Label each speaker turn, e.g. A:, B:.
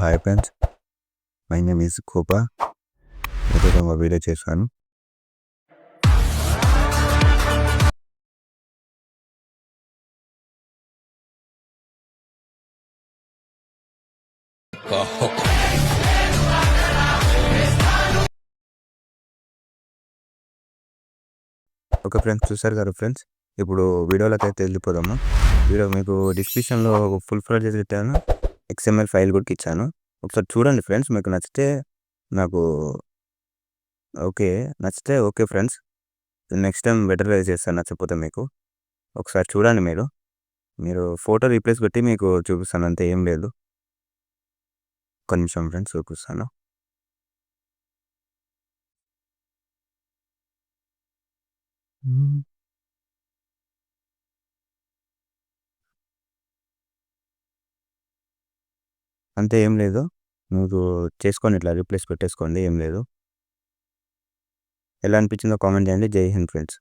A: Hi friends, my name is Copa. ఈరోజు ఒక video చేశాను. ఓకే ఫ్రెండ్స్, చూసారు కదా ఫ్రెండ్స్. ఇప్పుడు వీడియోలోకి అయితే వెళ్ళిపోదాము. వీడియో మీకు డిస్క్రిప్షన్లో ఫుల్ ఫ్లెడ్జ్డ్ పెట్టాను, XML ఫైల్ కూడా ఇచ్చాను. ఒకసారి చూడండి ఫ్రెండ్స్. మీకు నచ్చితే నాకు నచ్చితే ఓకే ఫ్రెండ్స్. నెక్స్ట్ టైం బెటర్గా చేస్తాను. నచ్చకపోతే మీకు ఒకసారి చూడండి. మీరు ఫోటో రీప్లేస్ పెట్టి మీకు చూపిస్తాను, అంతే, ఏం లేదు. ఒక్క నిమిషం ఫ్రెండ్స్, చూపిస్తాను. అంతే, ఏం లేదు. మీరు చేసుకోండి, ఇట్లా రీప్లేస్ పెట్టేసుకోండి, ఏం లేదు. ఎలా అనిపించిందో కామెంట్ చేయండి. జై హింద్ ఫ్రెండ్స్.